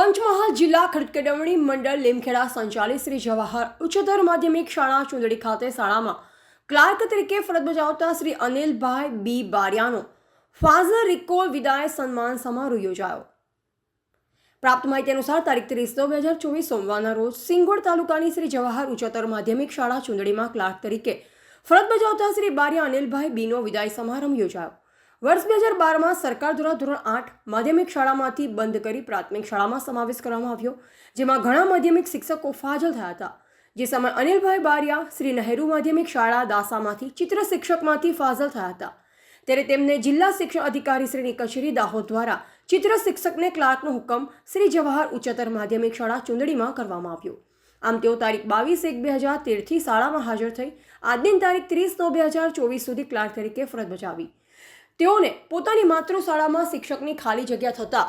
પંચમહાલ જિલ્લા ખરીદ કેળવણી મંડળ લીમખેડા સંચાલિત શ્રી જવાહર ઉચ્ચતર માધ્યમિક શાળા ચુંદડી ખાતે શાળામાં ક્લાર્ક તરીકે ફરજ બજાવતા શ્રી અનિલભાઈ બી બારિયાનો ફાઝર રિકોલ વિદાય સન્માન સમારોહ યોજાયો। પ્રાપ્ત માહિતી અનુસાર તારીખ 30/9/2024 સોમવારના રોજ સિંગવડ તાલુકાની શ્રી જવાહર ઉચ્ચતર માધ્યમિક શાળા ચુંદડીમાં ક્લાર્ક તરીકે ફરજ બજાવતા શ્રી બારિયા અનિલભાઈ બીનો વિદાય સમારંભ યોજાયો। વર્ષ 2012માં સરકાર દ્વારા ધોરણ 8 માધ્યમિક શાળામાંથી બંધ કરી પ્રાથમિક શાળામાં સમાવેશ કરવામાં આવ્યો, જેમાં ઘણા માધ્યમિક શિક્ષકો ફાજલ થયા હતા। જે સમયે અનિલભાઈ બારિયા શ્રી નહેરુ માધ્યમિક શાળા દાસામાંથી ચિત્ર શિક્ષકમાંથી ફાજલ થયા હતા, ત્યારે તેમને જિલ્લા શિક્ષણ અધિકારી શ્રીની કચેરી દાહોદ દ્વારા ચિત્ર શિક્ષકને ક્લાર્કનો હુકમ શ્રી જવાહર ઉચ્ચતર માધ્યમિક શાળા ચુંદડીમાં કરવામાં આવ્યો। આમ તેઓ તારીખ 22/1/2013થી શાળામાં હાજર થઈ આજની તારીખ 30/9/2024 સુધી ક્લાર્ક તરીકે ફરજ બજાવી। તેઓને પોતાની માતૃશાળામાં શિક્ષકની ખાલી જગ્યા થતાં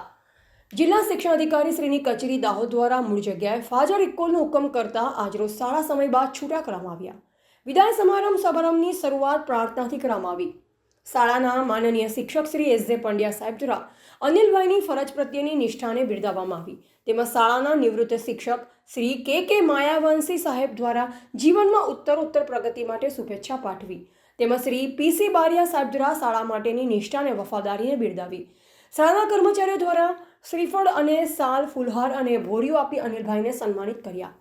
જિલ્લા શિક્ષણ અધિકારી શ્રીની કચેરી દાહોદ દ્વારા મૂળ જગ્યાએ ફાજર રિકોલનો હુકમ કરતા આજરોજ શાળા સમય બાદ છૂટા કરવામાં આવ્યા। વિદાય સમારંભની શરૂઆત પ્રાર્થનાથી કરવામાં આવી। શાળાના માનનીય શિક્ષક શ્રી એસ જે પંડ્યા સાહેબ દ્વારા અનિલભાઈની ફરજ પ્રત્યેની નિષ્ઠાને બિરદાવવામાં આવી। તેમજ શાળાના નિવૃત્ત શિક્ષક શ્રી કે માયાવંશી સાહેબ દ્વારા જીવનમાં ઉત્તરોત્તર પ્રગતિ માટે શુભેચ્છા પાઠવી। તેમજ શ્રી પીસી બારિયા સાહેબ દ્વારા શાળા માટેની નિષ્ઠા અને વફાદારીને બિરદાવી। શાળાના કર્મચારીઓ દ્વારા શ્રીફળ અને સાલ ફુલહાર અને ભોરીઓ આપી અનિલભાઈને સન્માનિત કર્યા।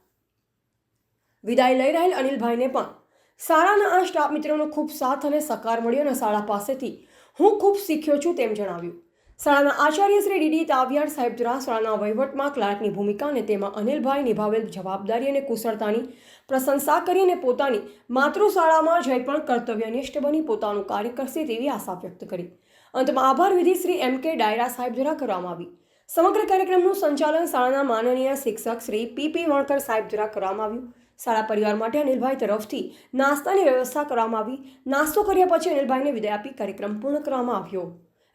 વિદાય લઈ રહેલ અનિલભાઈને પણ શાળાના આ સ્ટાફ મિત્રોનો ખૂબ સાથ અને સહકાર મળ્યો અને શાળા પાસેથી હું ખૂબ શીખ્યો છું તેમ જણાવ્યું। શાળાના આચાર્ય શ્રી ડીડી તાવિયાડ સાહેબ દ્વારા શાળાના વહીવટમાં ક્લાર્કની ભૂમિકા અને તેમાં અનિલભાઈ નિભાવેલ જવાબદારી અને કુશળતાની પ્રશંસા કરી અને પોતાની માતૃશાળામાં જઈ પણ કર્તવ્યનિષ્ઠ બની પોતાનું કાર્ય કરશે તેવી આશા વ્યક્ત કરી। અંતમાં આભાર વિધિ શ્રી કે ડાયરા સાહેબ દ્વારા કરવામાં આવી। સમગ્ર કાર્યક્રમનું સંચાલન શાળાના માનનીય શિક્ષક શ્રી પી વણકર સાહેબ દ્વારા કરવામાં આવ્યું। શાળા પરિવાર માટે અનિલભાઈ તરફથી નાસ્તાની વ્યવસ્થા કરવામાં આવી। નાસ્તો કર્યા પછી અનિલભાઈને વિદાય આપી કાર્યક્રમ પૂર્ણ કરવામાં આવ્યો।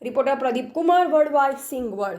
રિપોર્ટર પ્રદીપ કુમાર, વર્લ્ડવાઇડ, સિંગવડ।